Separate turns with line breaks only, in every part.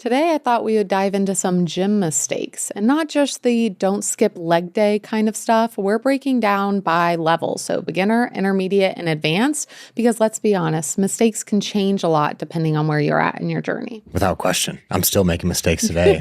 Today, I thought we would dive into some gym mistakes and not just the don't skip leg day kind of stuff. We're breaking down by level, so beginner, intermediate, and advanced, because let's be honest, mistakes can change a lot depending on where you're at in your journey.
Without question. I'm still making mistakes today,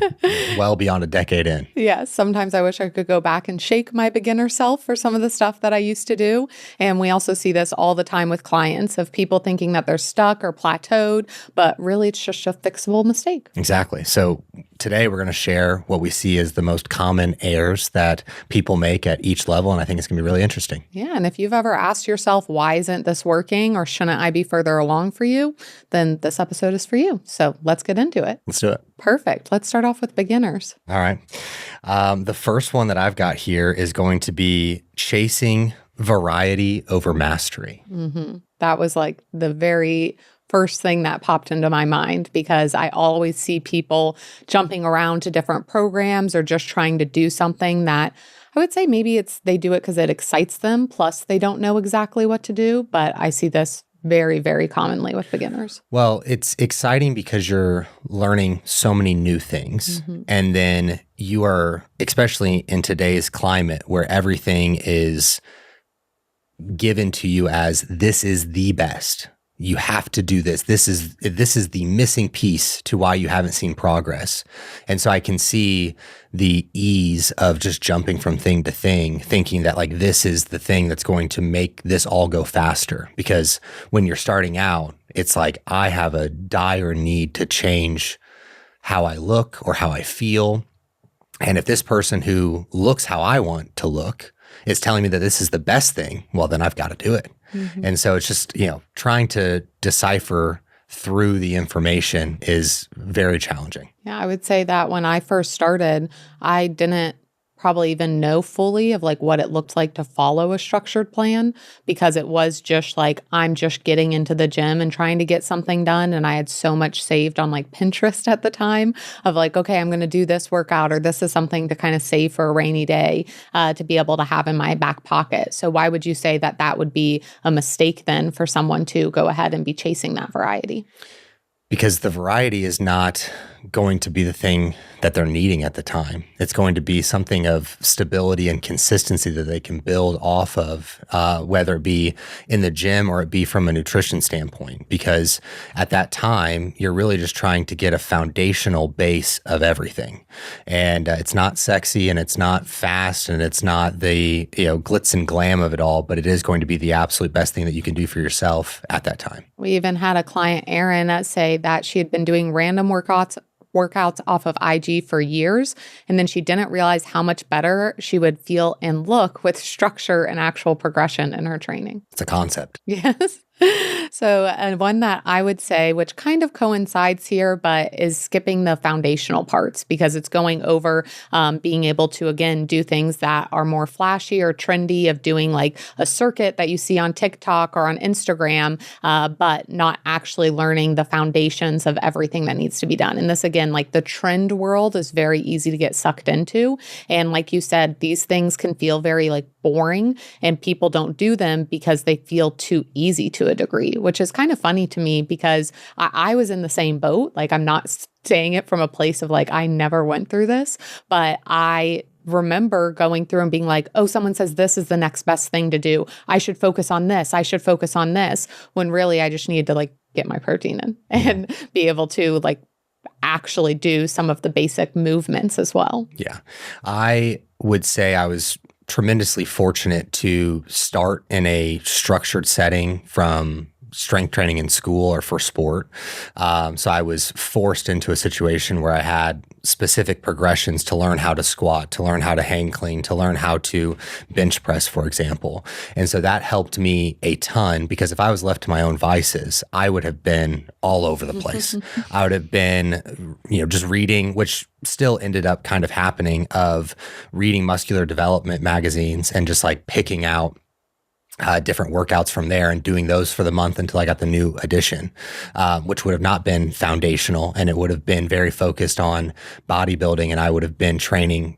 well beyond a decade in.
Yes, sometimes I wish I could go back and shake my beginner self for some of the stuff that I used to do. And we also see this all the time with clients of people thinking that they're stuck or plateaued, but really it's just a fixable mistake.
Exactly. So today we're going to share what we see as the most common errors that people make at each level. And I think it's going to be really interesting.
Yeah. And if you've ever asked yourself, why isn't this working or shouldn't I be further along for you, then this episode is for you. So let's get into it.
Let's do it.
Perfect. Let's start off with beginners.
All right. The first one that I've got here is going to be chasing variety over mastery.
That was like the very first thing that popped into my mind, because I always see people jumping around to different programs or just trying to do something that I would say maybe they do it because it excites them, plus they don't know exactly what to do. But I see this very, very commonly with beginners.
Well, it's exciting because you're learning so many new things. And then you are, especially in today's climate where everything is given to you as this is the best. You have to do this. This is the missing piece to why you haven't seen progress. And so I can see the ease of just jumping from thing to thing, thinking that like this is the thing that's going to make this all go faster. Because when you're starting out, it's like I have a dire need to change how I look or how I feel. And if this person who looks how I want to look is telling me that this is the best thing, well, then I've got to do it. And so it's just, trying to decipher through the information is very challenging.
Yeah, I would say that when I first started, I didn't probably even know fully of like what it looked like to follow a structured plan, because it was just like, I'm just getting into the gym and trying to get something done. And I had so much saved on like Pinterest at the time of like, okay, I'm going to do this workout, or this is something to kind of save for a rainy day to be able to have in my back pocket. So why would you say that that would be a mistake then for someone to go ahead and be chasing that variety?
Because the variety is not going to be the thing that they're needing at the time. It's going to be something of stability and consistency that they can build off of, whether it be in the gym or it be from a nutrition standpoint. Because at that time, you're really just trying to get a foundational base of everything. And it's not sexy and it's not fast and it's not the glitz and glam of it all, but it is going to be the absolute best thing that you can do for yourself at that time.
We even had a client, Erin, say that she had been doing random workouts off of IG for years. And then she didn't realize how much better she would feel and look with structure and actual progression in her training.
It's a concept.
Yes. So, and one that I would say, which kind of coincides here, but is skipping the foundational parts, because it's going over being able to, again, do things that are more flashy or trendy, of doing like a circuit that you see on TikTok or on Instagram, but not actually learning the foundations of everything that needs to be done. And this, again, like the trend world is very easy to get sucked into. And like you said, these things can feel very like boring, and people don't do them because they feel too easy to a degree, which is kind of funny to me, because I was in the same boat. Like, I'm not saying it from a place of like, I never went through this, but I remember going through and being like, oh, someone says this is the next best thing to do. I should focus on this. I should focus on this. When really I just needed to like get my protein in and be able to like actually do some of the basic movements as well.
Yeah. I would say I was tremendously fortunate to start in a structured setting from strength training in school or for sport. So I was forced into a situation where I had specific progressions to learn how to squat, to learn how to hang clean, to learn how to bench press, for example. And so that helped me a ton, because if I was left to my own vices, I would have been all over the place. I would have been, just reading, which still ended up kind of happening, of reading muscular development magazines and just like picking out different workouts from there and doing those for the month until I got the new edition, which would have not been foundational, and it would have been very focused on bodybuilding, and I would have been training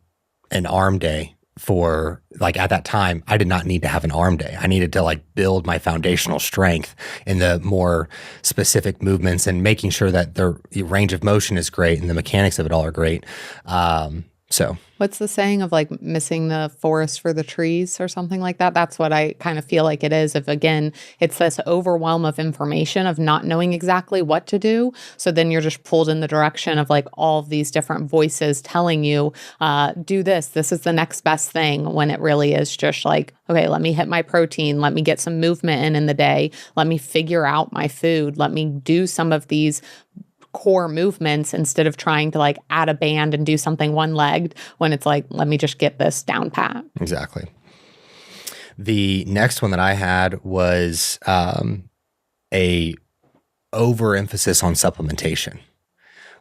an arm day for like at that time, I did not need to have an arm day. I needed to like build my foundational strength in the more specific movements and making sure that the range of motion is great and the mechanics of it all are great. So
What's the saying of like missing the forest for the trees or something like that? That's what I kind of feel like it is. If again, it's this overwhelm of information of not knowing exactly what to do. So then you're just pulled in the direction of like all of these different voices telling you, do this. This is the next best thing, when it really is just like, okay, let me hit my protein. Let me get some movement in the day. Let me figure out my food. Let me do some of these core movements instead of trying to like add a band and do something one-legged, when it's like, let me just get this down pat.
Exactly. The next one that I had was a overemphasis on supplementation.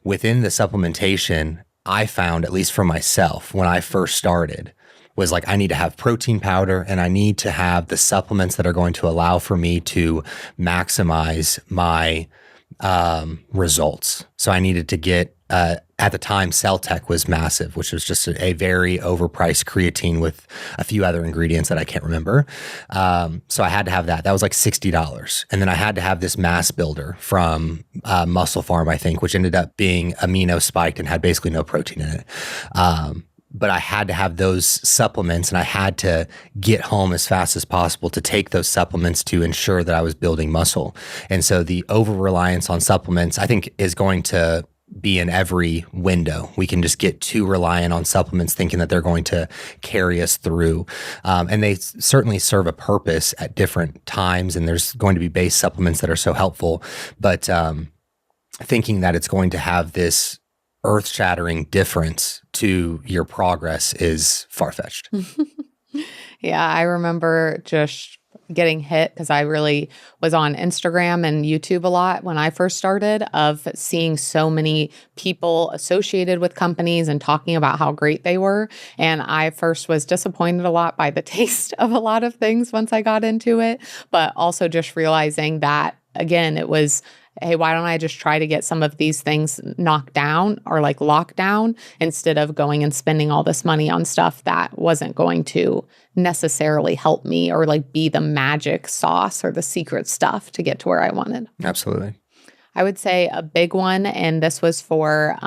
Within the supplementation, I found, at least for myself, when I first started, was like, I need to have protein powder and I need to have the supplements that are going to allow for me to maximize my results. So I needed to get, at the time, Celtec was massive, which was just a very overpriced creatine with a few other ingredients that I can't remember. So I had to have that. That was like $60. And then I had to have this mass builder from Muscle Farm, I think, which ended up being amino spiked and had basically no protein in it. But I had to have those supplements, and I had to get home as fast as possible to take those supplements to ensure that I was building muscle. And so the over-reliance on supplements, I think, is going to be in every window. We can just get too reliant on supplements thinking that they're going to carry us through. And they certainly serve a purpose at different times, and there's going to be base supplements that are so helpful. But thinking that it's going to have this earth-shattering difference to your progress is far-fetched.
Yeah, I remember just getting hit because I really was on Instagram and YouTube a lot when I first started, of seeing so many people associated with companies and talking about how great they were. And I first was disappointed a lot by the taste of a lot of things once I got into it, but also just realizing that, again, it was, hey, why don't I just try to get some of these things knocked down or like locked down, instead of going and spending all this money on stuff that wasn't going to necessarily help me or like be the magic sauce or the secret stuff to get to where I wanted.
Absolutely.
I would say a big one, and this was for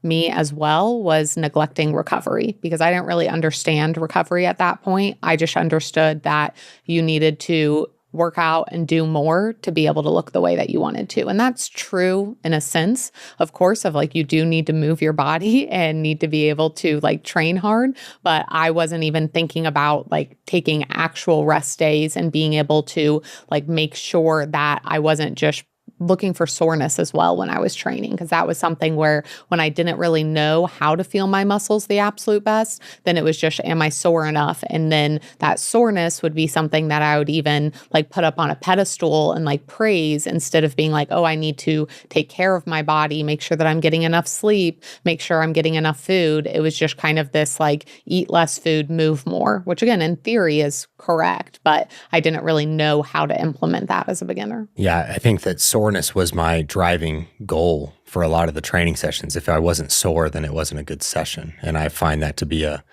me as well, was neglecting recovery, because I didn't really understand recovery at that point. I just understood that you needed to work out and do more to be able to look the way that you wanted to. And that's true in a sense, of course, of like, you do need to move your body and need to be able to like train hard. But I wasn't even thinking about like taking actual rest days and being able to like make sure that I wasn't just looking for soreness as well when I was training, because that was something where when I didn't really know how to feel my muscles the absolute best, then it was just, am I sore enough? And then that soreness would be something that I would even like put up on a pedestal and like praise, instead of being like, oh, I need to take care of my body, make sure that I'm getting enough sleep, make sure I'm getting enough food. It was just kind of this like, eat less food, move more, which again, in theory is correct, but I didn't really know how to implement that as a beginner.
Yeah, I think that soreness was my driving goal for a lot of the training sessions. If I wasn't sore, then it wasn't a good session. And I find that to be a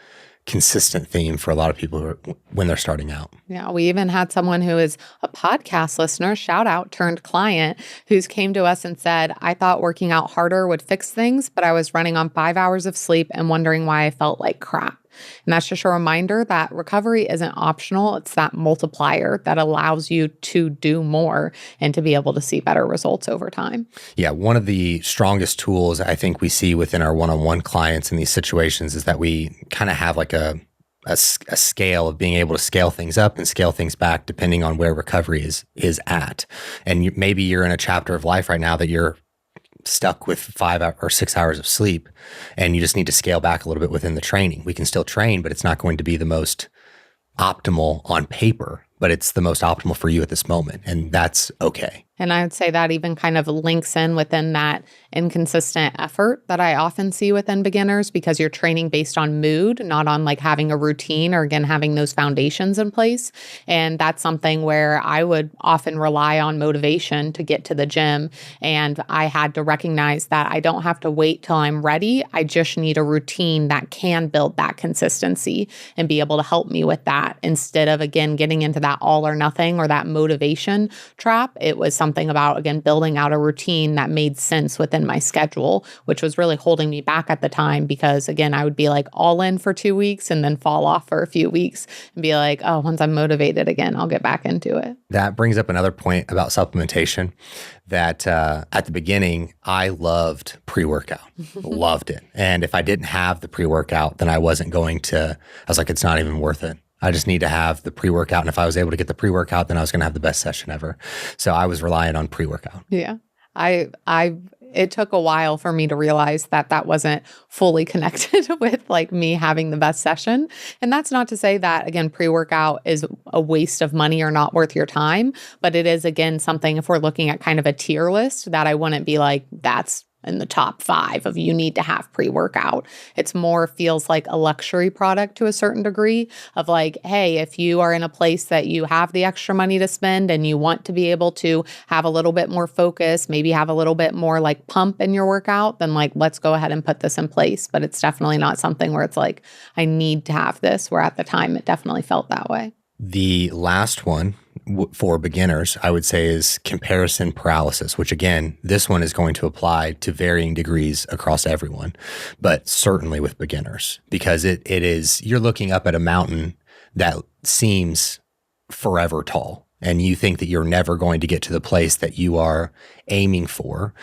consistent theme for a lot of people when they're starting out.
Yeah, we even had someone who is a podcast listener, shout out, turned client, who's came to us and said, I thought working out harder would fix things, but I was running on 5 hours of sleep and wondering why I felt like crap. And that's just a reminder that recovery isn't optional. It's that multiplier that allows you to do more and to be able to see better results over time.
Yeah, one of the strongest tools I think we see within our one-on-one clients in these situations is that we kind of have like a scale of being able to scale things up and scale things back depending on where recovery is at. And maybe you're in a chapter of life right now that you're stuck with 5 or 6 hours of sleep, and you just need to scale back a little bit within the training. We can still train, but it's not going to be the most optimal on paper, but it's the most optimal for you at this moment. And that's okay.
And I would say that even kind of links in within that inconsistent effort that I often see within beginners, because you're training based on mood, not on like having a routine or again, having those foundations in place. And that's something where I would often rely on motivation to get to the gym. And I had to recognize that I don't have to wait till I'm ready. I just need a routine that can build that consistency and be able to help me with that, instead of again getting into that all or nothing or that motivation trap. It was something about, again, building out a routine that made sense within my schedule, which was really holding me back at the time, because again, I would be like all in for 2 weeks and then fall off for a few weeks and be like, oh, once I'm motivated again, I'll get back into it.
That brings up another point about supplementation, that at the beginning, I loved pre-workout, loved it. And if I didn't have the pre-workout, then I was like, it's not even worth it. I just need to have the pre-workout. And if I was able to get the pre-workout, then I was going to have the best session ever. So I was relying on pre-workout.
Yeah. It took a while for me to realize that that wasn't fully connected with like me having the best session. And that's not to say that, again, pre-workout is a waste of money or not worth your time, but it is, again, something, if we're looking at kind of a tier list, that I wouldn't be like, that's in the top 5 of you need to have pre-workout. It's more feels like a luxury product to a certain degree of like, hey, if you are in a place that you have the extra money to spend and you want to be able to have a little bit more focus, maybe have a little bit more like pump in your workout, then like, let's go ahead and put this in place. But it's definitely not something where it's like, I need to have this, where at the time it definitely felt that way.
The last one for beginners, I would say, is comparison paralysis, which again, this one is going to apply to varying degrees across everyone, but certainly with beginners, because it is, you're looking up at a mountain that seems forever tall, and you think that you're never going to get to the place that you are aiming for.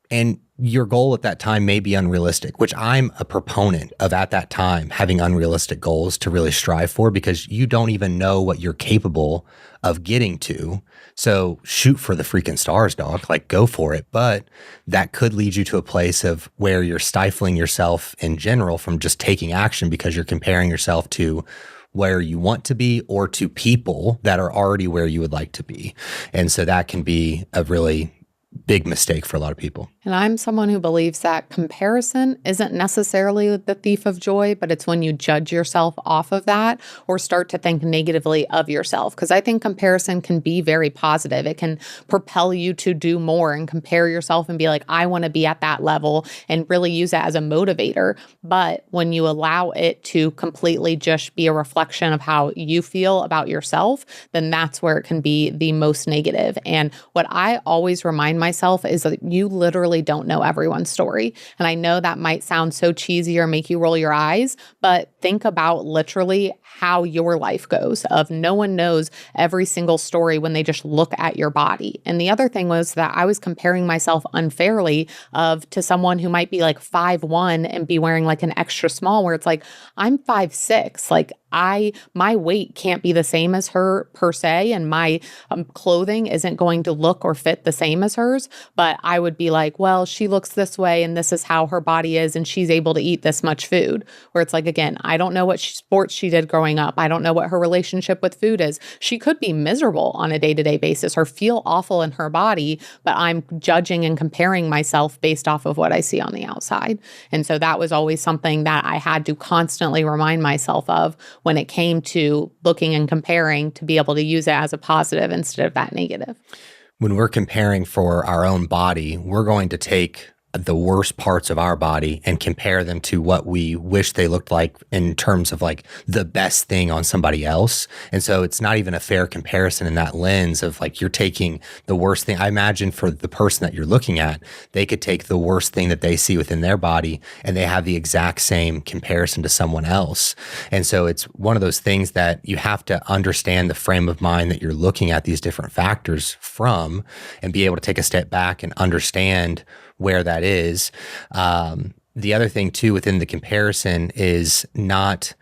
And your goal at that time may be unrealistic, which I'm a proponent of at that time, having unrealistic goals to really strive for, because you don't even know what you're capable of getting to. So shoot for the freaking stars, dog, like go for it. But that could lead you to a place of where you're stifling yourself in general from just taking action, because you're comparing yourself to where you want to be or to people that are already where you would like to be. And so that can be a really big mistake for a lot of people.
And I'm someone who believes that comparison isn't necessarily the thief of joy, but it's when you judge yourself off of that or start to think negatively of yourself. Because I think comparison can be very positive. It can propel you to do more and compare yourself and be like, I want to be at that level, and really use it as a motivator. But when you allow it to completely just be a reflection of how you feel about yourself, then that's where it can be the most negative. And what I always remind myself is that you literally don't know everyone's story. And I know that might sound so cheesy or make you roll your eyes, but think about literally how your life goes. Of no one knows every single story when they just look at your body. And the other thing was that I was comparing myself unfairly to someone who might be like 5'1" and be wearing like an extra small, where it's like, I'm 5'6". Like my weight can't be the same as her per se, and my clothing isn't going to look or fit the same as hers. But I would be like, well, she looks this way and this is how her body is, and she's able to eat this much food. Where it's like, again, I don't know what sports she did growing up. I don't know what her relationship with food is. She could be miserable on a day-to-day basis or feel awful in her body, but I'm judging and comparing myself based off of what I see on the outside. And so that was always something that I had to constantly remind myself of when it came to looking and comparing, to be able to use it as a positive instead of that negative.
When we're comparing for our own body, we're going to take the worst parts of our body and compare them to what we wish they looked like in terms of like the best thing on somebody else. And so it's not even a fair comparison in that lens of like, you're taking the worst thing. I imagine for the person that you're looking at, they could take the worst thing that they see within their body and they have the exact same comparison to someone else. And so it's one of those things that you have to understand the frame of mind that you're looking at these different factors from, and be able to take a step back and understand where that is. The other thing too within the comparison is not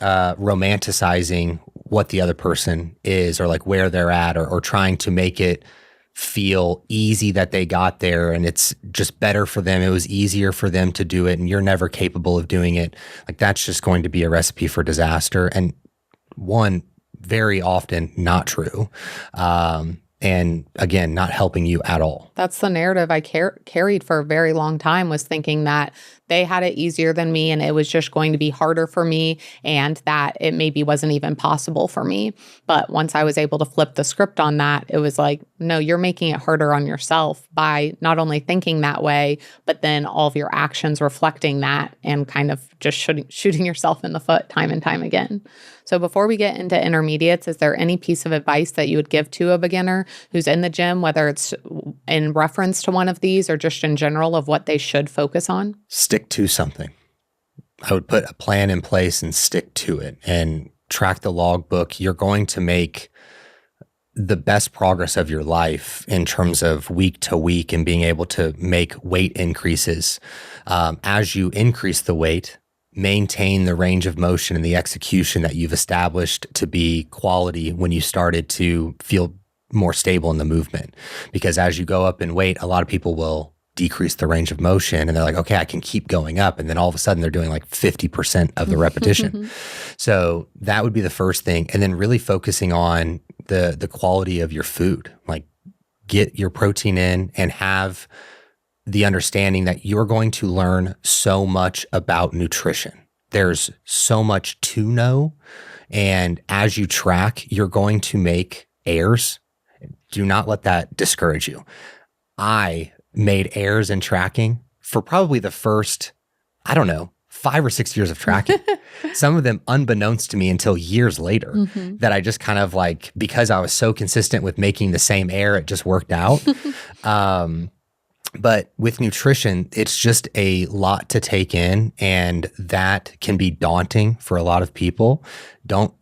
romanticizing what the other person is, or like where they're at, or trying to make it feel easy that they got there and it's just better for them. It was easier for them to do it and you're never capable of doing it. Like that's just going to be a recipe for disaster. And one, very often not true. and again, not helping you at all.
That's the narrative I carried for a very long time, was thinking that they had it easier than me and it was just going to be harder for me, and that it maybe wasn't even possible for me. But once I was able to flip the script on that, it was like, no, you're making it harder on yourself by not only thinking that way, but then all of your actions reflecting that, and kind of just shooting yourself in the foot time and time again. So before we get into intermediates, is there any piece of advice that you would give to a beginner who's in the gym, whether it's in reference to one of these or just in general, of what they should focus on?
Stick to something. I would put a plan in place and stick to it and track the logbook. You're going to make the best progress of your life in terms of week to week and being able to make weight increases. As you increase the weight, maintain the range of motion and the execution that you've established to be quality when you started to feel more stable in the movement. Because as you go up in weight, a lot of people will decrease the range of motion and they're like, okay, I can keep going up. And then all of a sudden they're doing like 50% of the repetition. So that would be the first thing. And then really focusing on the quality of your food, like get your protein in and have the understanding that you're going to learn so much about nutrition. There's so much to know. And as you track, you're going to make errors. Do not let that discourage you. I made errors in tracking for probably the first, 5 or 6 years of tracking. Some of them unbeknownst to me until years later, that I just kind of like, because I was so consistent with making the same error, it just worked out. But with nutrition, it's just a lot to take in, and that can be daunting for a lot of people. Don't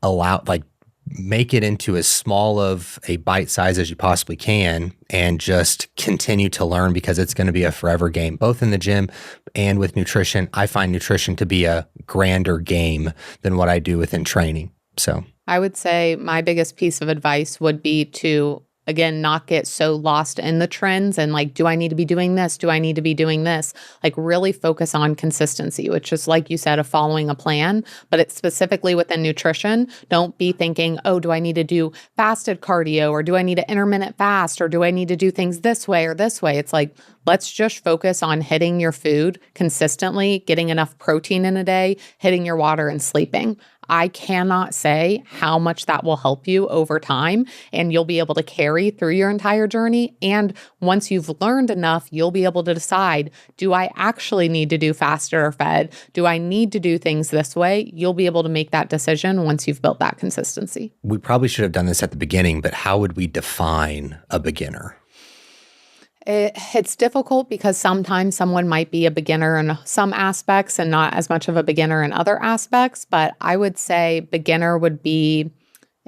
make it into as small of a bite size as you possibly can and just continue to learn, because it's going to be a forever game, both in the gym and with nutrition. I find nutrition to be a grander game than what I do within training. So
I would say my biggest piece of advice would be to, again, not get so lost in the trends and like, do I need to be doing this? Do I need to be doing this? Like really focus on consistency, which is, like you said, of following a plan, but it's specifically within nutrition. Don't be thinking, oh, do I need to do fasted cardio, or do I need to intermittent fast, or do I need to do things this way or this way? It's like, let's just focus on hitting your food consistently, getting enough protein in a day, hitting your water, and sleeping. I cannot say how much that will help you over time, and you'll be able to carry through your entire journey. And once you've learned enough, you'll be able to decide, do I actually need to do fasted or fed? Do I need to do things this way? You'll be able to make that decision once you've built that consistency.
we probably should have done this at the beginning, but how would we define a beginner?
It's difficult because sometimes someone might be a beginner in some aspects and not as much of a beginner in other aspects. But I would say beginner would be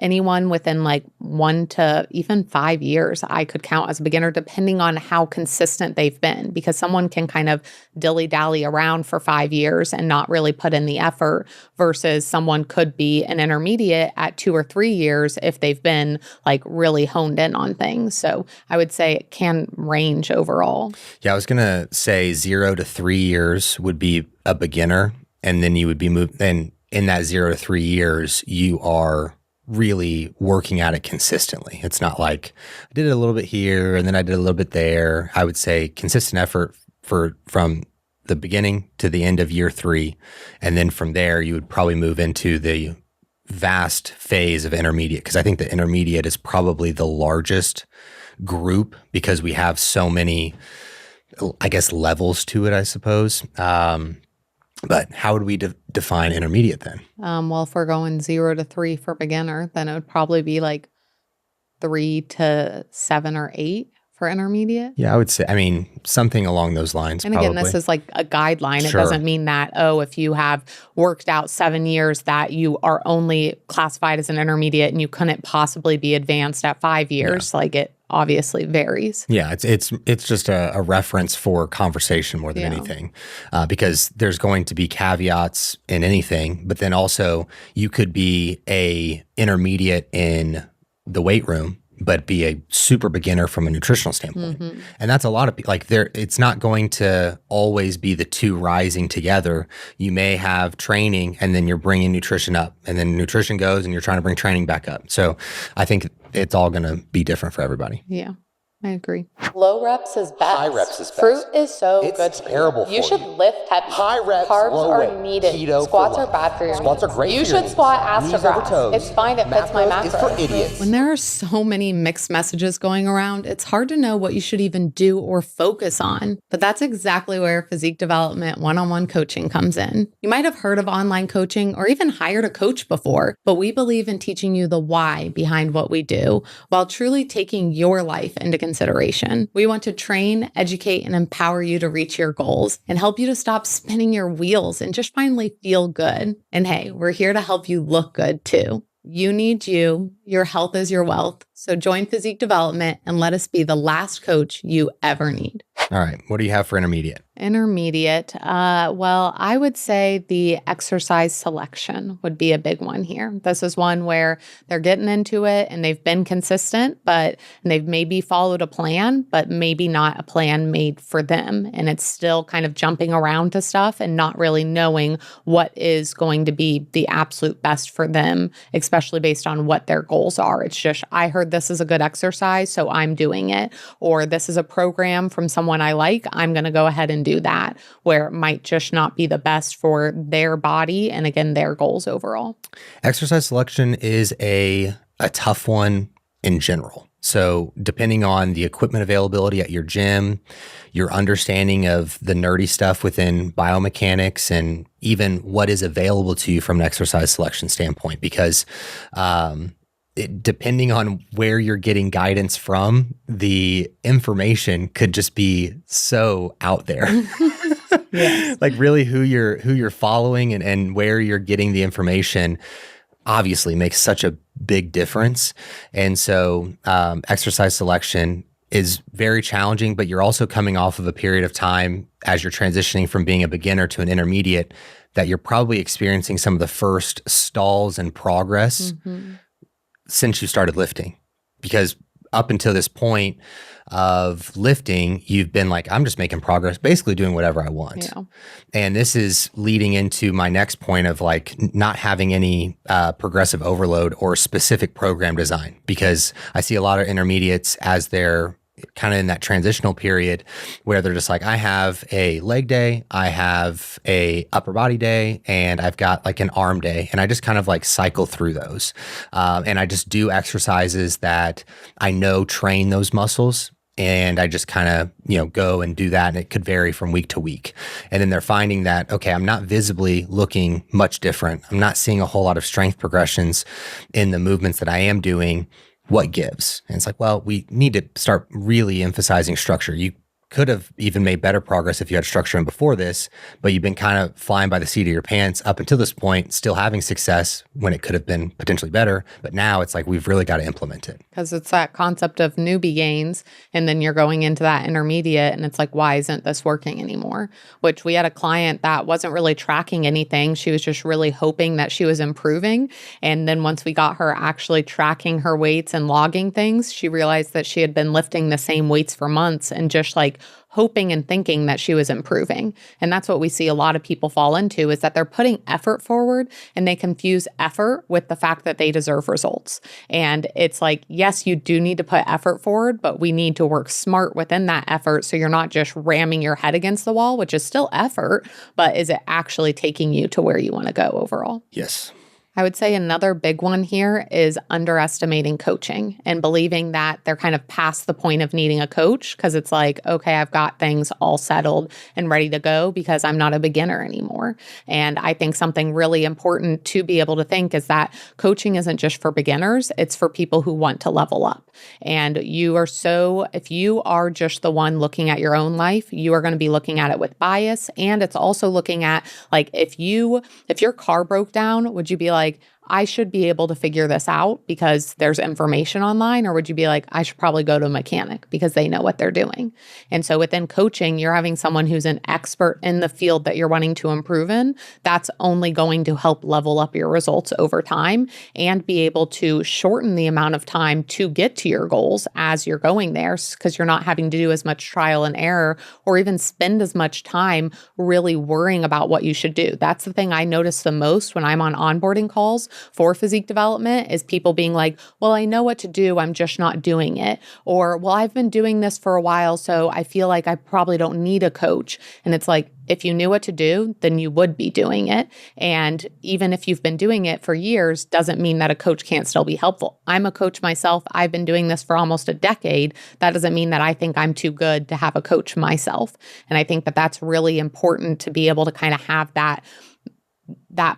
anyone within like 1 to even 5 years I could count as a beginner, depending on how consistent they've been, because someone can kind of dilly-dally around for 5 years and not really put in the effort, versus someone could be an intermediate at 2 or 3 years if they've been like really honed in on things. So I would say it can range overall.
Yeah, I was going to say 0 to 3 years would be a beginner. And then you would be moved. And in that 0 to 3 years, you are really working at it consistently. It's not like I did it a little bit here and then I did a little bit there. I would say consistent effort from the beginning to the end of year 3. And then from there, you would probably move into the vast phase of intermediate, because I think the intermediate is probably the largest group because we have so many, I guess, levels to it, I suppose. But how would we define intermediate then?
Well, if we're going 0 to 3 for beginner, then it would probably be like 3 to 7 or 8 for intermediate.
Yeah, I would say, something along those lines.
And
probably.
Again, this is like a guideline.
Sure.
It doesn't mean that, if you have worked out 7 years, that you are only classified as an intermediate and you couldn't possibly be advanced at 5 years. Yeah. Like, it obviously varies.
Yeah, it's just a reference for conversation more than anything, because there's going to be caveats in anything, but then also you could be a intermediate in the weight room, but be a super beginner from a nutritional standpoint. Mm-hmm. And that's a lot of people. Like, it's not going to always be the two rising together. You may have training and then you're bringing nutrition up, and then nutrition goes and you're trying to bring training back up. So I think it's all going to be different for everybody.
Yeah. I agree. Low reps is best.
High reps is best.
Fruit is so
It's
good.
terrible for you.
You should lift heavy.
High reps,
Carbs
low
are
weight.
needed.
Keto
Squats
for
are
life.
bad for your
Squats
knees.
are great
You
for your
should
knees.
squat ass to
Knees over
grass.
toes.
It's fine. It fits my macros.
It's for idiots.
When there are so many mixed messages going around, it's hard to know what you should even do or focus on. But that's exactly where physique development one-on-one coaching comes in. You might have heard of online coaching or even hired a coach before, but we believe in teaching you the why behind what we do while truly taking your life into consideration. We want to train, educate, and empower you to reach your goals and help you to stop spinning your wheels and just finally feel good. And hey, we're here to help you look good too. You need you. Your health is your wealth. So join Physique Development and let us be the last coach you ever need.
All right. What do you have for intermediate?
Intermediate. Well, I would say the exercise selection would be a big one here. This is one where they're getting into it and they've been consistent, and they've maybe followed a plan, but maybe not a plan made for them. And it's still kind of jumping around to stuff and not really knowing what is going to be the absolute best for them, especially based on what their goals are. It's just, I heard this is a good exercise, so I'm doing it. Or this is a program from someone I like, I'm going to go ahead and do that, where it might just not be the best for their body and again, their goals overall.
Exercise selection is a tough one in general. So depending on the equipment availability at your gym, your understanding of the nerdy stuff within biomechanics, and even what is available to you from an exercise selection standpoint, because depending on where you're getting guidance from, the information could just be so out there. Yes. Like really who you're following and where you're getting the information obviously makes such a big difference. And so exercise selection is very challenging, but you're also coming off of a period of time as you're transitioning from being a beginner to an intermediate that you're probably experiencing some of the first stalls in progress since you started lifting. Because up until this point of lifting, you've been like, I'm just making progress, basically doing whatever I want. Yeah. And this is leading into my next point of like not having any progressive overload or specific program design, because I see a lot of intermediates as they're kind of in that transitional period where they're just like, I have a leg day, I have a upper body day, and I've got like an arm day. And I just kind of like cycle through those. And I just do exercises that I know train those muscles. And I just kind of, go and do that. And it could vary from week to week. And then they're finding that, okay, I'm not visibly looking much different. I'm not seeing a whole lot of strength progressions in the movements that I am doing. What gives? And it's like, well, we need to start really emphasizing structure. You could have even made better progress if you had structure in before this, but you've been kind of flying by the seat of your pants up until this point, still having success when it could have been potentially better. But now it's like, we've really got to implement it.
Because it's that concept of newbie gains, and then you're going into that intermediate, and it's like, why isn't this working anymore? Which we had a client that wasn't really tracking anything. She was just really hoping that she was improving. And then once we got her actually tracking her weights and logging things, she realized that she had been lifting the same weights for months and just like hoping and thinking that she was improving. And that's what we see a lot of people fall into, is that they're putting effort forward and they confuse effort with the fact that they deserve results. And it's like, yes, you do need to put effort forward, but we need to work smart within that effort. So you're not just ramming your head against the wall, which is still effort, but is it actually taking you to where you want to go overall?
Yes.
I would say another big one here is underestimating coaching and believing that they're kind of past the point of needing a coach, because it's like, okay, I've got things all settled and ready to go because I'm not a beginner anymore. And I think something really important to be able to think is that coaching isn't just for beginners, it's for people who want to level up. And if you are just the one looking at your own life, you are going to be looking at it with bias. And it's also looking at like, if your car broke down, would you be like, I should be able to figure this out because there's information online? Or would you be like, I should probably go to a mechanic because they know what they're doing? And so within coaching, you're having someone who's an expert in the field that you're wanting to improve in. That's only going to help level up your results over time and be able to shorten the amount of time to get to your goals as you're going there, because you're not having to do as much trial and error or even spend as much time really worrying about what you should do. That's the thing I notice the most when I'm on onboarding calls, for physique development is people being like, well, I know what to do, I'm just not doing it. Or, well, I've been doing this for a while, so I feel like I probably don't need a coach. And it's like, if you knew what to do, then you would be doing it. And even if you've been doing it for years, doesn't mean that a coach can't still be helpful. I'm a coach myself. I've been doing this for almost a decade. That doesn't mean that I think I'm too good to have a coach myself. And I think that that's really important to be able to kind of have that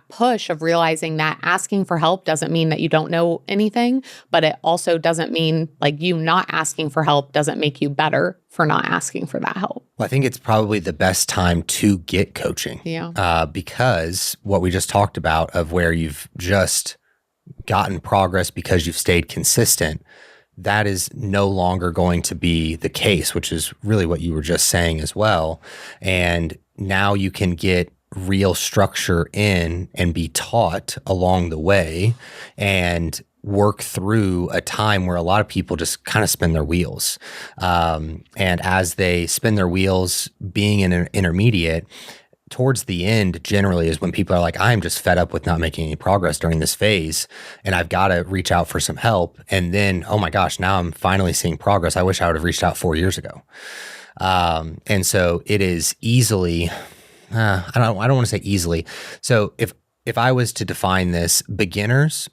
push of realizing that asking for help doesn't mean that you don't know anything, but it also doesn't mean like you not asking for help doesn't make you better for not asking for that help.
Well, I think it's probably the best time to get coaching.
Yeah.
Because what we just talked about of where you've just gotten progress because you've stayed consistent, that is no longer going to be the case, which is really what you were just saying as well. And now you can get real structure in and be taught along the way and work through a time where a lot of people just kind of spin their wheels. And as they spin their wheels, being an intermediate, towards the end generally is when people are like, I'm just fed up with not making any progress during this phase and I've got to reach out for some help. And then, oh my gosh, now I'm finally seeing progress. I wish I would have reached out 4 years ago. And so it is easily, I don't want to say easily. So if I was to define this, beginners,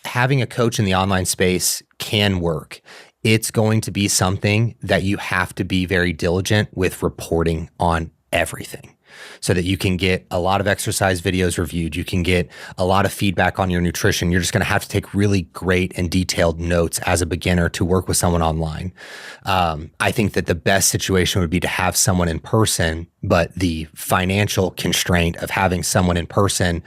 having a coach in the online space can work. It's going to be something that you have to be very diligent with reporting on everything so that you can get a lot of exercise videos reviewed. You can get a lot of feedback on your nutrition. You're just going to have to take really great and detailed notes as a beginner to work with someone online. I think that the best situation would be to have someone in person, but the financial constraint of having someone in person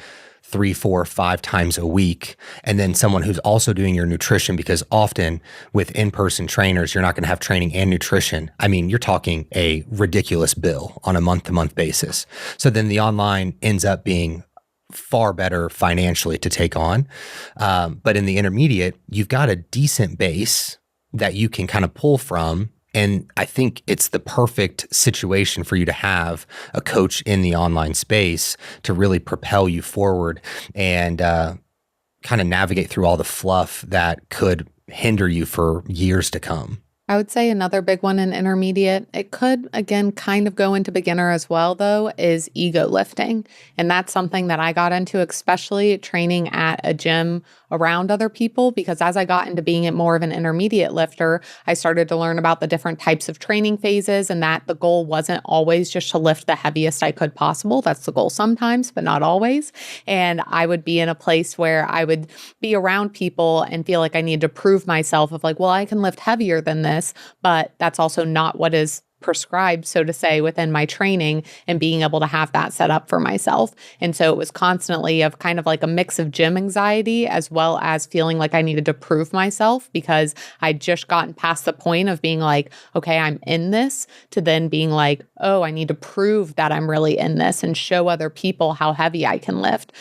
3, 4, 5 times a week, and then someone who's also doing your nutrition, because often with in-person trainers, you're not going to have training and nutrition. I mean, you're talking a ridiculous bill on a month-to-month basis. So then the online ends up being far better financially to take on. But in the intermediate, you've got a decent base that you can kind of pull from. And I think it's the perfect situation for you to have a coach in the online space to really propel you forward and kind of navigate through all the fluff that could hinder you for years to come.
I would say another big one in intermediate, it could, again, kind of go into beginner as well, though, is ego lifting. And that's something that I got into, especially training at a gym around other people, because as I got into being more of an intermediate lifter, I started to learn about the different types of training phases and that the goal wasn't always just to lift the heaviest I could possible. That's the goal sometimes, but not always. And I would be in a place where I would be around people and feel like I needed to prove myself of like, well, I can lift heavier than this, but that's also not what is prescribed, so to say, within my training, and being able to have that set up for myself. And so it was constantly of kind of like a mix of gym anxiety as well as feeling like I needed to prove myself, because I'd just gotten past the point of being like, okay, I'm in this, to then being like, oh, I need to prove that I'm really in this and show other people how heavy I can lift,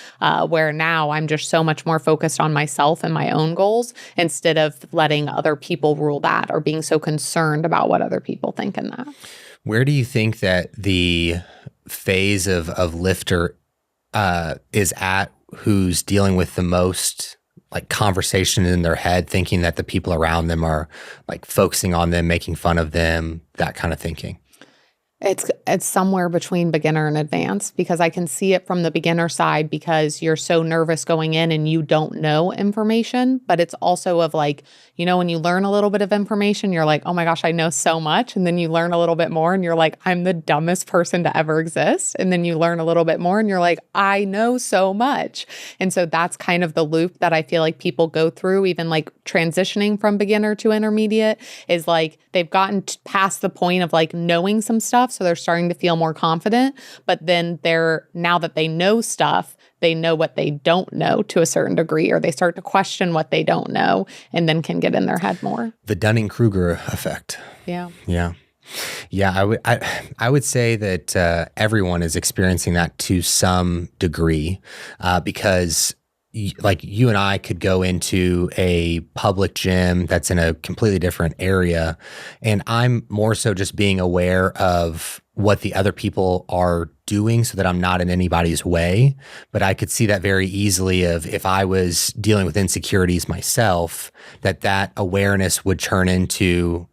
where now I'm just so much more focused on myself and my own goals instead of letting other people rule that or being so concerned about what other people think in that.
Where do you think that the phase of lifter is at who's dealing with the most like conversation in their head, thinking that the people around them are like focusing on them, making fun of them, that kind of thinking?
It's somewhere between beginner and advanced, because I can see it from the beginner side because you're so nervous going in and you don't know information. But it's also of like, you know, when you learn a little bit of information, you're like, oh my gosh, I know so much. And then you learn a little bit more and you're like, I'm the dumbest person to ever exist. And then you learn a little bit more and you're like, I know so much. And so that's kind of the loop that I feel like people go through, even like transitioning from beginner to intermediate, is like they've gotten past the point of like knowing some stuff. So they're starting to feel more confident, but then now that they know stuff, they know what they don't know to a certain degree, or they start to question what they don't know and then can get in their head more.
The Dunning-Kruger effect.
Yeah.
Yeah. Yeah, I would say that everyone is experiencing that to some degree, because like you and I could go into a public gym that's in a completely different area. And I'm more so just being aware of what the other people are doing so that I'm not in anybody's way. But I could see that very easily of if I was dealing with insecurities myself, that awareness would turn into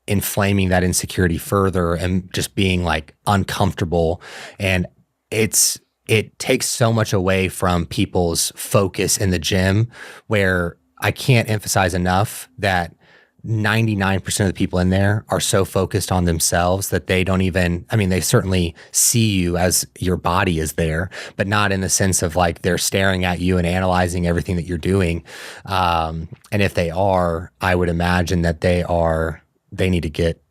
inflaming that insecurity further and just being like uncomfortable. And it takes so much away from people's focus in the gym, where I can't emphasize enough that 99% of the people in there are so focused on themselves that they don't even, I mean, they certainly see you as your body is there, but not in the sense of like they're staring at you and analyzing everything that you're doing. And if they are, I would imagine that they need to get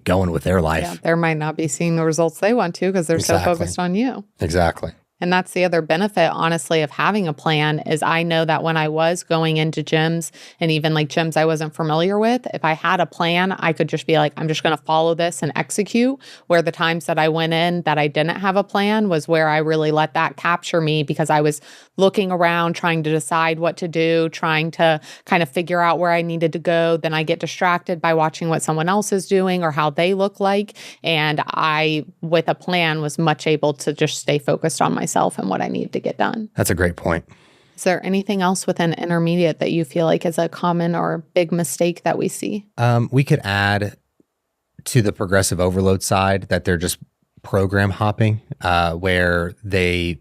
going with their life.
Yeah, they might not be seeing the results they want to because they're so focused on you.
Exactly.
And that's the other benefit, honestly, of having a plan is I know that when I was going into gyms and even like gyms I wasn't familiar with, if I had a plan, I could just be like, I'm just going to follow this and execute. Where the times that I went in that I didn't have a plan was where I really let that capture me because I was looking around, trying to decide what to do, trying to kind of figure out where I needed to go. Then I get distracted by watching what someone else is doing or how they look like. And I, with a plan, was much able to just stay focused on myself and what I need to get done.
That's a great point.
Is there anything else within intermediate that you feel like is a common or big mistake that we see?
We could add to the progressive overload side that they're just program hopping, where they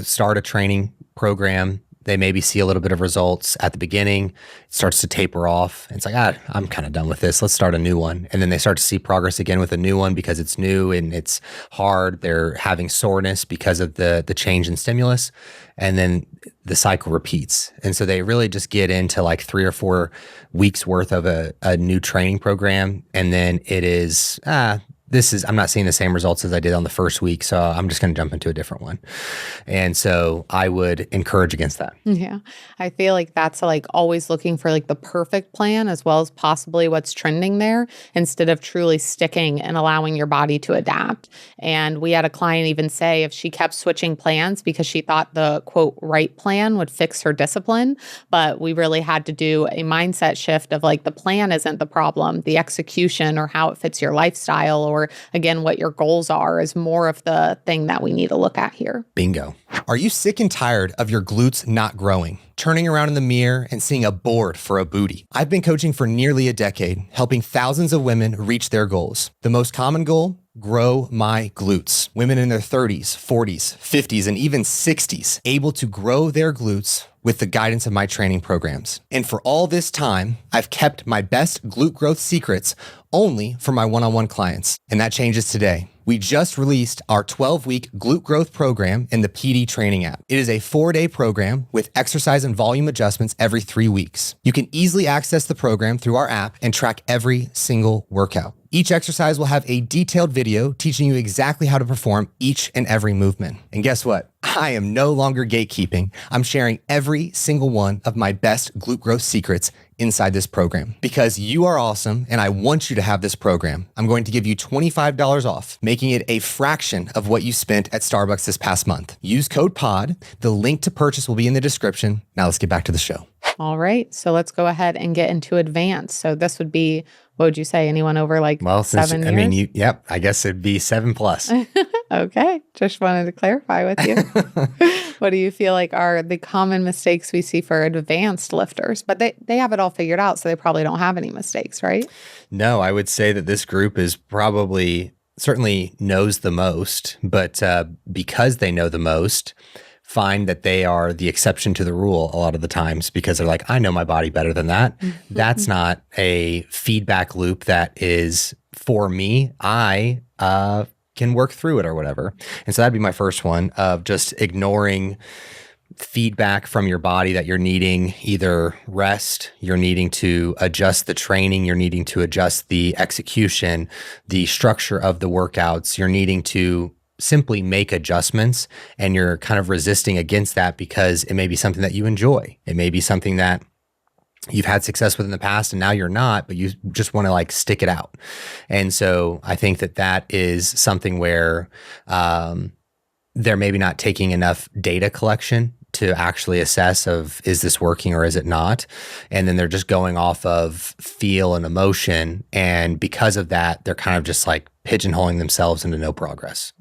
start a training program. They maybe see a little bit of results at the beginning. It starts to taper off. It's like, I'm kind of done with this. Let's start a new one. And then they start to see progress again with a new one because it's new and it's hard. They're having soreness because of the change in stimulus. And then the cycle repeats. And so they really just get into like 3 or 4 weeks worth of a new training program. And then it is, I'm not seeing the same results as I did on the first week, so I'm just going to jump into a different one. And so I would encourage against that.
Yeah. I feel like that's like always looking for like the perfect plan as well as possibly what's trending there instead of truly sticking and allowing your body to adapt. And we had a client even say if she kept switching plans because she thought the quote right plan would fix her discipline, but we really had to do a mindset shift of like the plan isn't the problem, the execution or how it fits your lifestyle or again, what your goals are is more of the thing that we need to look at here.
Bingo. Are you sick and tired of your glutes not growing? Turning around in the mirror and seeing a board for a booty? I've been coaching for nearly a decade, helping thousands of women reach their goals. The most common goal? Grow my glutes. Women in their 30s, 40s, 50s, and even 60s able to grow their glutes with the guidance of my training programs. And for all this time, I've kept my best glute growth secrets only for my one-on-one clients. And that changes today. We just released our 12-week glute growth program in the PD training app. It is a 4-day program with exercise and volume adjustments every 3 weeks. You can easily access the program through our app and track every single workout. Each exercise will have a detailed video teaching you exactly how to perform each and every movement. And guess what? I am no longer gatekeeping. I'm sharing every single one of my best glute growth secrets inside this program because you are awesome and I want you to have this program. I'm going to give you $25 off, making it a fraction of what you spent at Starbucks this past month. Use code POD. The link to purchase will be in the description. Now let's get back to the show.
All right. So let's go ahead and get into advanced. So this would be, what would you say? Anyone over like 7 years?
I mean, yep. I guess it'd be 7+.
Okay. Just wanted to clarify with you. What do you feel like are the common mistakes we see for advanced lifters? But they have it all figured out, so they probably don't have any mistakes, right?
No, I would say that this group is probably certainly knows the most, but because they know the most, find that they are the exception to the rule a lot of the times because they're like, I know my body better than that. That's not a feedback loop that is for me. I can work through it or whatever. And so that'd be my first one of just ignoring feedback from your body that you're needing either rest, you're needing to adjust the training, you're needing to adjust the execution, the structure of the workouts, you're needing to simply make adjustments, and you're kind of resisting against that because it may be something that you enjoy. It may be something that you've had success with in the past and now you're not, but you just want to like stick it out. And so I think that is something where they're maybe not taking enough data collection to actually assess of, is this working or is it not? And then they're just going off of feel and emotion. And because of that, they're kind of just like pigeonholing themselves into no progress.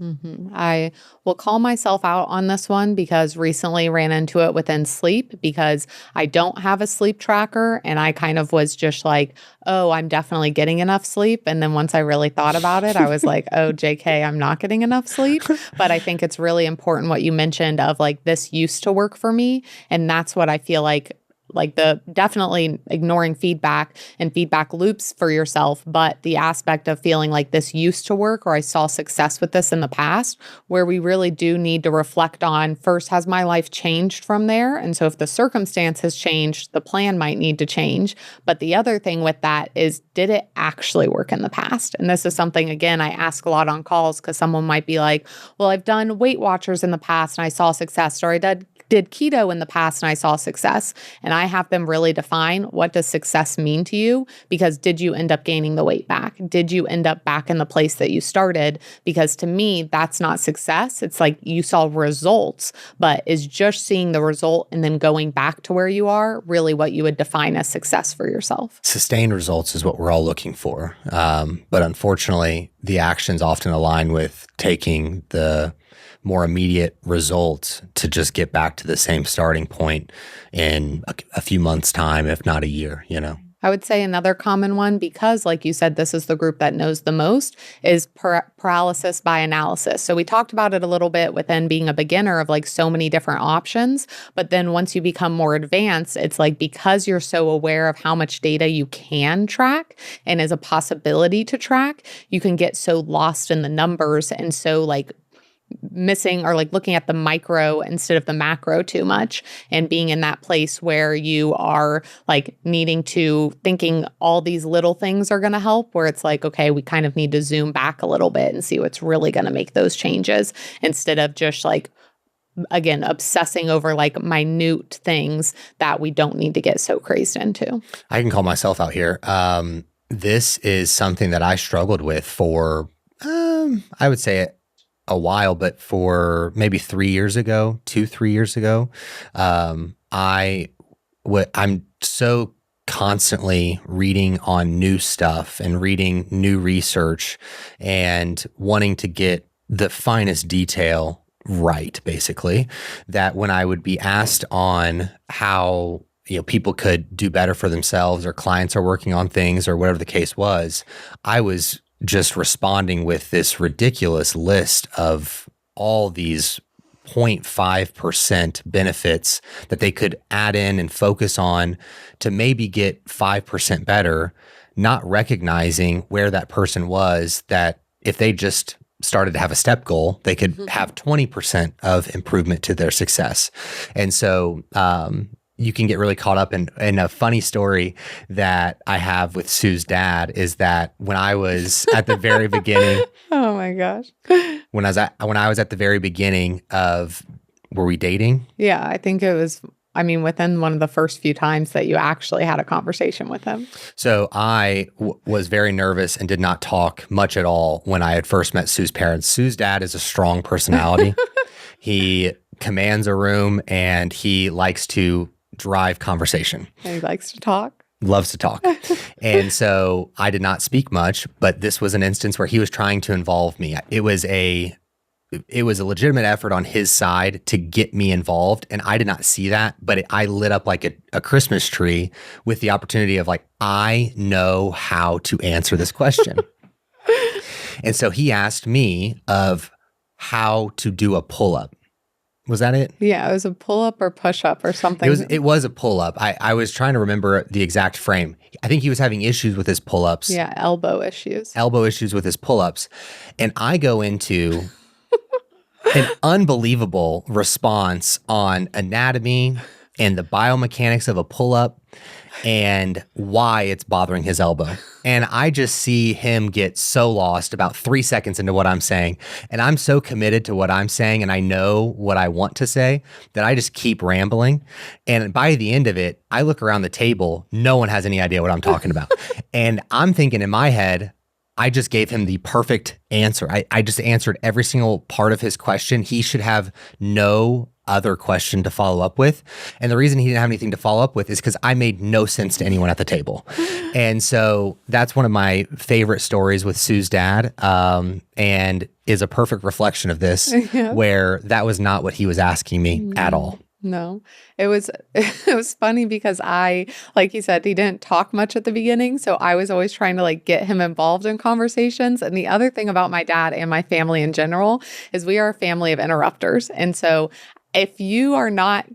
I will call myself out on this one because recently ran into it within sleep because I don't have a sleep tracker. And I kind of was just like, oh, I'm definitely getting enough sleep. And then once I really thought about it, I was like, oh, JK, I'm not getting enough sleep. But I think it's really important what you mentioned of like, this used to work for me. And that's what I feel like the definitely ignoring feedback and feedback loops for yourself, but the aspect of feeling like this used to work or I saw success with this in the past, where we really do need to reflect on first, has my life changed from there? And so if the circumstance has changed, the plan might need to change. But the other thing with that is, did it actually work in the past? And this is something, again, I ask a lot on calls because someone might be like, well, I've done Weight Watchers in the past and I saw success, or I did keto in the past and I saw success. And I have them really define, what does success mean to you? Because did you end up gaining the weight back? Did you end up back in the place that you started? Because to me, that's not success. It's like you saw results, but is just seeing the result and then going back to where you are really what you would define as success for yourself?
Sustained results is what we're all looking for. But unfortunately, the actions often align with taking the more immediate results to just get back to the same starting point in a few months' time, if not a year,
I would say another common one, because like you said, this is the group that knows the most, is paralysis by analysis. So we talked about it a little bit within being a beginner of like so many different options. But then once you become more advanced, it's like, because you're so aware of how much data you can track and is a possibility to track, you can get so lost in the numbers and so like missing or like looking at the micro instead of the macro too much, and being in that place where you are like needing to thinking all these little things are going to help, where it's like, okay, we kind of need to zoom back a little bit and see what's really going to make those changes, instead of just like, again, obsessing over like minute things that we don't need to get so crazed into.
I can call myself out here. This is something that I struggled with for, I would say a while, but for maybe 3 years ago, 3 years ago, I'm so constantly reading on new stuff and reading new research and wanting to get the finest detail right, basically, that when I would be asked on how people could do better for themselves, or clients are working on things, or whatever the case was, I was just responding with this ridiculous list of all these 0.5% benefits that they could add in and focus on to maybe get 5% better, not recognizing where that person was, that if they just started to have a step goal, they could have 20% of improvement to their success. And so, you can get really caught up in a funny story that I have with Sue's dad is that when I was at the very beginning,
oh my gosh,
when I was at the very beginning of, were we dating?
Yeah, I think it was, within one of the first few times that you actually had a conversation with him.
So I was very nervous and did not talk much at all when I had first met Sue's parents. Sue's dad is a strong personality. He commands a room and he likes to drive conversation.
And he likes to talk.
Loves to talk. And so I did not speak much, but this was an instance where he was trying to involve me. It was a legitimate effort on his side to get me involved. And I did not see that, but I lit up like a Christmas tree with the opportunity of like, I know how to answer this question. And so he asked me of how to do a pull-up. Was that it?
Yeah, it was a pull-up or push-up or something.
It was a pull-up. I was trying to remember the exact frame. I think he was having issues with his pull-ups.
Yeah, elbow issues
with his pull-ups. And I go into an unbelievable response on anatomy and the biomechanics of a pull-up and why it's bothering his elbow. And I just see him get so lost about 3 seconds into what I'm saying. And I'm so committed to what I'm saying and I know what I want to say that I just keep rambling. And by the end of it, I look around the table. No one has any idea what I'm talking about. And I'm thinking in my head, I just gave him the perfect answer. I just answered every single part of his question. He should have no other question to follow up with. And the reason he didn't have anything to follow up with is because I made no sense to anyone at the table. And so that's one of my favorite stories with Sue's dad, and is a perfect reflection of this, where that was not what he was asking me at all.
No, it was funny because like you said, he didn't talk much at the beginning. So I was always trying to like get him involved in conversations. And the other thing about my dad and my family in general is we are a family of interrupters. And so if you are not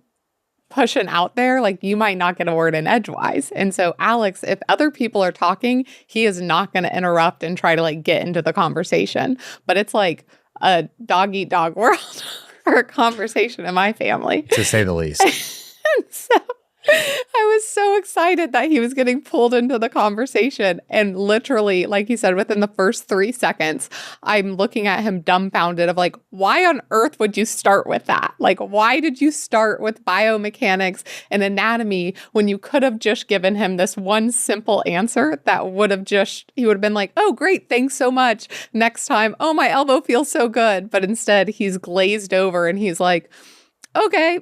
pushing out there, like you might not get a word in edgewise. And so Alex, if other people are talking, he is not going to interrupt and try to like get into the conversation. But it's like a dog eat dog world for a conversation in my family,
to say the least.
And so I was so excited that he was getting pulled into the conversation. And literally, like he said, within the first 3 seconds, I'm looking at him dumbfounded of like, why on earth would you start with that? Like, why did you start with biomechanics and anatomy when you could have just given him this one simple answer that would have he would have been like, oh, great. Thanks so much. Next time, oh, my elbow feels so good. But instead he's glazed over and he's like, okay.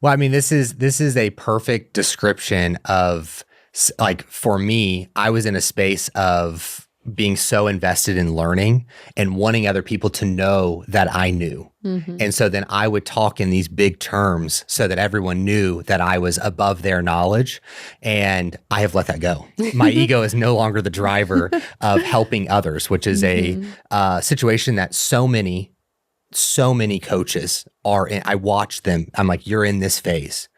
Well, I mean, this is a perfect description of, like, for me, I was in a space of being so invested in learning and wanting other people to know that I knew. Mm-hmm. And so then I would talk in these big terms so that everyone knew that I was above their knowledge. And I have let that go. My ego is no longer the driver of helping others, which is a situation that so many coaches are in. I watch them. I'm like, you're in this phase.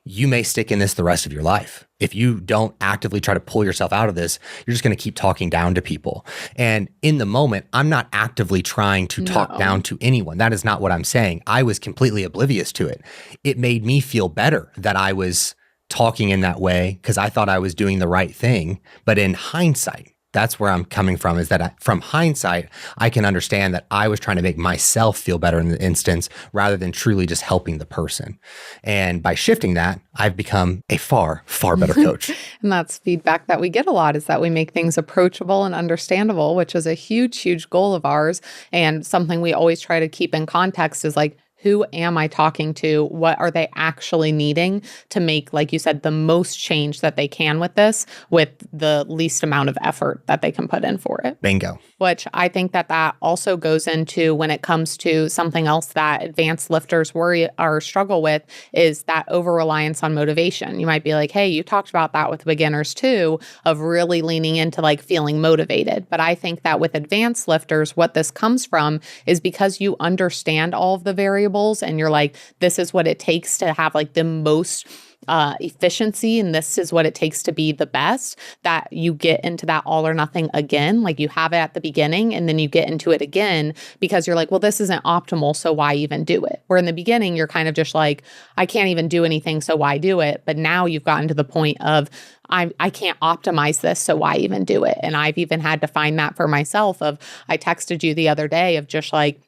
You may stick in this the rest of your life. If you don't actively try to pull yourself out of this, you're just going to keep talking down to people. And in the moment, I'm not actively trying to talk down to anyone. That is not what I'm saying. I was completely oblivious to it. It made me feel better that I was talking in that way because I thought I was doing the right thing. But in hindsight, that's where I'm coming from, is that from hindsight, I can understand that I was trying to make myself feel better in the instance rather than truly just helping the person. And by shifting that, I've become a far, far better coach.
And that's feedback that we get a lot, is that we make things approachable and understandable, which is a huge, huge goal of ours. And something we always try to keep in context is like, who am I talking to? What are they actually needing to make, like you said, the most change that they can with this, with the least amount of effort that they can put in for it?
Bingo.
Which I think that also goes into when it comes to something else that advanced lifters worry or struggle with, is that over-reliance on motivation. You might be like, hey, you talked about that with beginners too, of really leaning into like feeling motivated. But I think that with advanced lifters, what this comes from is because you understand all of the variables and you're like, this is what it takes to have like the most efficiency, and this is what it takes to be the best, that you get into that all or nothing again. Like you have it at the beginning and then you get into it again because you're like, well, this isn't optimal, so why even do it? Where in the beginning, you're kind of just like, I can't even do anything, so why do it? But now you've gotten to the point of, I can't optimize this, so why even do it? And I've even had to find that for myself of, I texted you the other day of just like,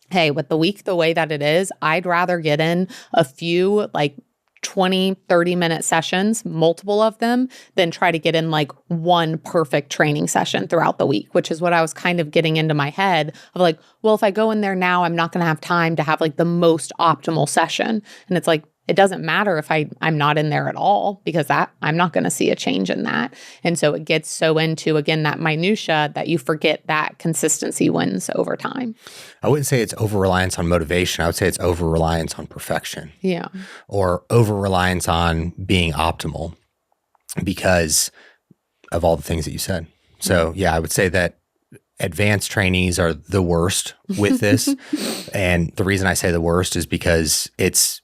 hey, with the week the way that it is, I'd rather get in a few like 20, 30-minute sessions, multiple of them, than try to get in like one perfect training session throughout the week, which is what I was kind of getting into my head of like, well, if I go in there now, I'm not going to have time to have like the most optimal session. And it's like, it doesn't matter if I'm not in there at all, because I'm not going to see a change in that. And so it gets so into, again, that minutia that you forget that consistency wins over time.
I wouldn't say it's over-reliance on motivation. I would say it's over-reliance on perfection.
Yeah.
Or over-reliance on being optimal because of all the things that you said. So yeah, I would say that advanced trainees are the worst with this. And the reason I say the worst is because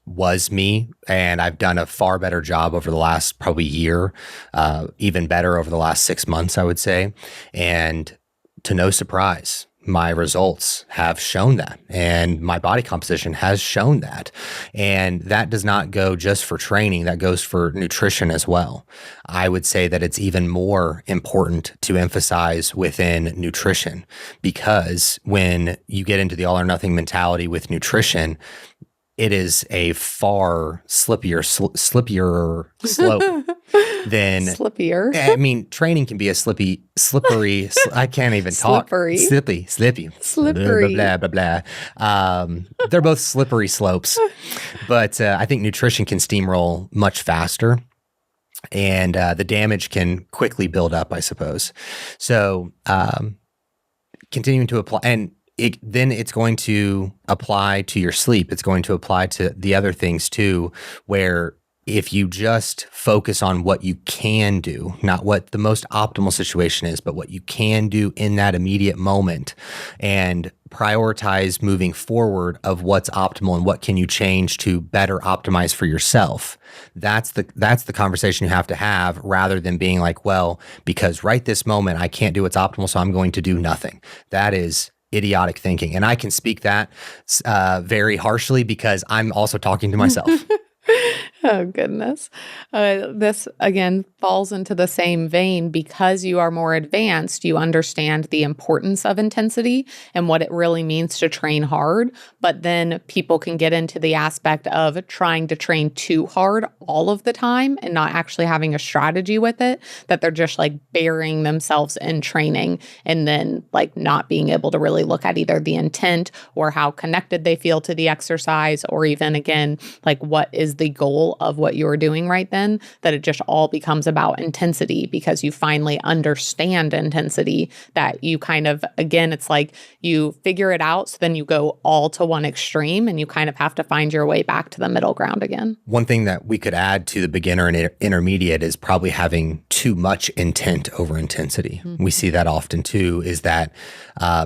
was me, and I've done a far better job over the last probably year, even better over the last 6 months, I would say. And to no surprise, my results have shown that, and my body composition has shown that. And that does not go just for training, that goes for nutrition as well. I would say that it's even more important to emphasize within nutrition, because when you get into the all or nothing mentality with nutrition, it is a far slippier slope. then
Slippier.
I mean, training can be a slippery. I can't even talk.
Slippery.
Slippy.
Slippery.
Blah, blah, blah, blah. They're both slippery slopes, but I think nutrition can steamroll much faster, and the damage can quickly build up, I suppose. So, continuing to apply, and then it's going to apply to your sleep. It's going to apply to the other things too, where if you just focus on what you can do, not what the most optimal situation is, but what you can do in that immediate moment, and prioritize moving forward of what's optimal and what can you change to better optimize for yourself. That's the conversation you have to have, rather than being like, well, because right this moment I can't do what's optimal, so I'm going to do nothing. That is idiotic thinking. And I can speak that very harshly because I'm also talking to myself.
Oh, goodness. This, again, falls into the same vein. Because you are more advanced, you understand the importance of intensity and what it really means to train hard. But then people can get into the aspect of trying to train too hard all of the time and not actually having a strategy with it, that they're just like burying themselves in training and then like not being able to really look at either the intent or how connected they feel to the exercise, or even, again, like what is the goal of what you're doing right then, that it just all becomes about intensity because you finally understand intensity, that you kind of, again, it's like you figure it out. So then you go all to one extreme and you kind of have to find your way back to the middle ground again. One
thing that we could add to the beginner and intermediate is probably having too much intent over intensity. Mm-hmm. We see that often too, is that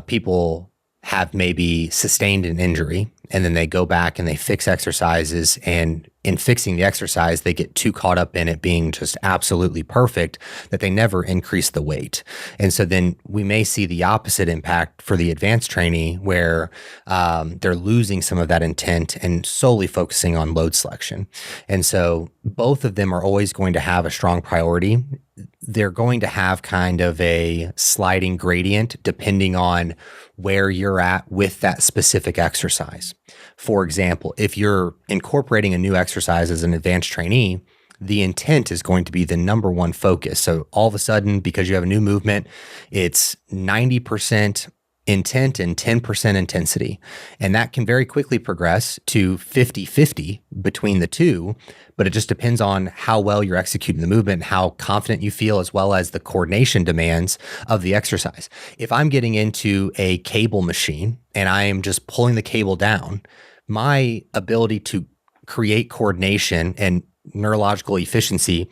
people have maybe sustained an injury and then they go back and they fix exercises, and in fixing the exercise, they get too caught up in it being just absolutely perfect that they never increase the weight. And so then we may see the opposite impact for the advanced trainee, where they're losing some of that intent and solely focusing on load selection. And so both of them are always going to have a strong priority. They're going to have kind of a sliding gradient depending on where you're at with that specific exercise. For example, if you're incorporating a new exercise as an advanced trainee, the intent is going to be the number one focus. So all of a sudden, because you have a new movement, it's 90% intent and 10% intensity. And that can very quickly progress to 50-50 between the two, but it just depends on how well you're executing the movement, how confident you feel, as well as the coordination demands of the exercise. If I'm getting into a cable machine and I am just pulling the cable down, my ability to create coordination and neurological efficiency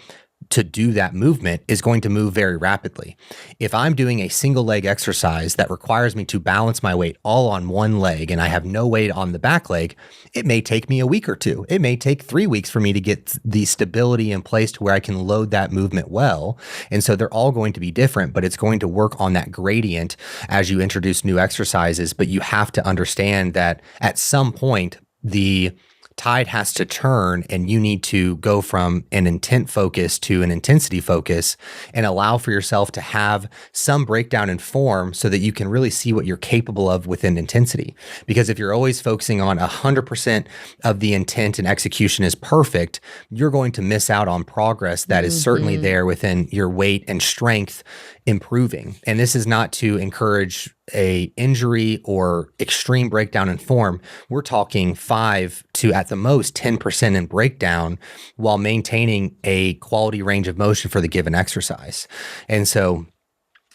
to do that movement is going to move very rapidly. If I'm doing a single leg exercise that requires me to balance my weight all on one leg and I have no weight on the back leg, it may take me a week or two. It may take 3 weeks for me to get the stability in place to where I can load that movement well. And so they're all going to be different, but it's going to work on that gradient as you introduce new exercises. But you have to understand that at some point, the tide has to turn and you need to go from an intent focus to an intensity focus and allow for yourself to have some breakdown in form so that you can really see what you're capable of within intensity. Because if you're always focusing on 100% of the intent and execution is perfect, you're going to miss out on progress that is certainly there within your weight and strength improving. And this is not to encourage a injury or extreme breakdown in form. We're talking 5 to at the most 10% in breakdown while maintaining a quality range of motion for the given exercise. And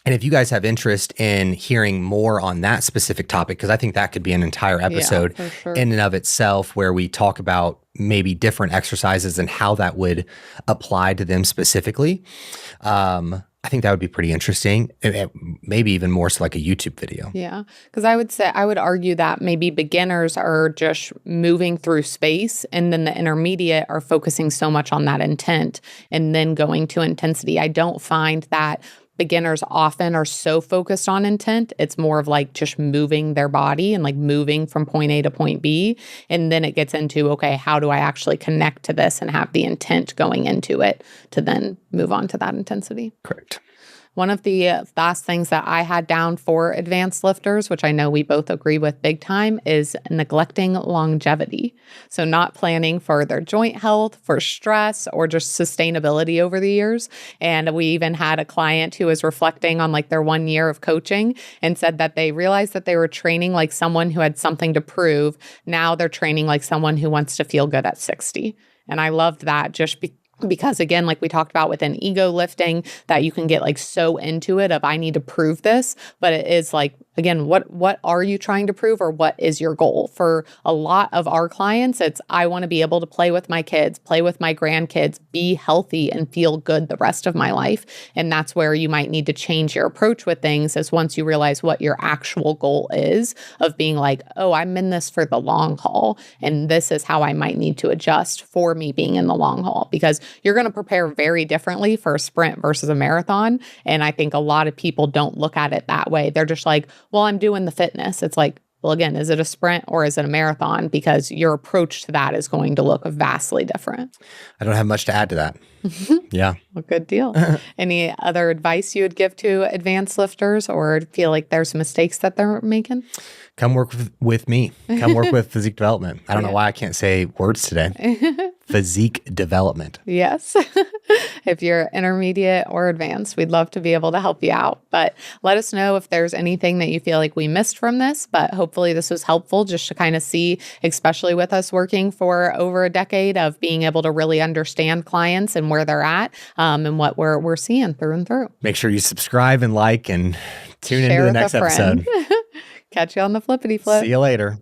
if you guys have interest in hearing more on that specific topic, because I think that could be an entire episode in and of itself, where we talk about maybe different exercises and how that would apply to them specifically. I think that would be pretty interesting. Maybe even more so like a YouTube video.
Yeah. Because I would argue that maybe beginners are just moving through space, and then the intermediate are focusing so much on that intent and then going to intensity. I don't find that beginners often are so focused on intent. It's more of like just moving their body and like moving from point A to point B. And then it gets into, okay, how do I actually connect to this and have the intent going into it to then move on to that intensity?
Correct.
One of the last things that I had down for advanced lifters, which I know we both agree with big time, is neglecting longevity. So, not planning for their joint health, for stress, or just sustainability over the years. And we even had a client who was reflecting on like their 1 year of coaching and said that they realized that they were training like someone who had something to prove. Now they're training like someone who wants to feel good at 60. And I loved that because again, like we talked about within ego lifting, that you can get like so into it of I need to prove this, but it is like, again, what are you trying to prove, or what is your goal? For a lot of our clients, it's I want to be able to play with my kids, play with my grandkids, be healthy and feel good the rest of my life. And that's where you might need to change your approach with things, is once you realize what your actual goal is, of being like, oh, I'm in this for the long haul, and this is how I might need to adjust for me being in the long haul, because you're going to prepare very differently for a sprint versus a marathon. And I think a lot of people don't look at it that way. They're just like, well, I'm doing the fitness. It's like, well, again, is it a sprint or is it a marathon? Because your approach to that is going to look vastly different.
I don't have much to add to that. Yeah.
Well, good deal. Any other advice you would give to advanced lifters, or feel like there's mistakes that they're making?
Come work with me. Come work with Physique Development. I don't know why I can't say words today. Physique Development.
Yes. If you're intermediate or advanced, we'd love to be able to help you out. But let us know if there's anything that you feel like we missed from this. But hopefully this was helpful just to kind of see, especially with us working for over a decade, of being able to really understand clients and where they're at, and what we're seeing through and through.
Make sure you subscribe and like and tune
Share
into the
with
next
a friend.
episode.
Catch you on the flippity flip.
See you later.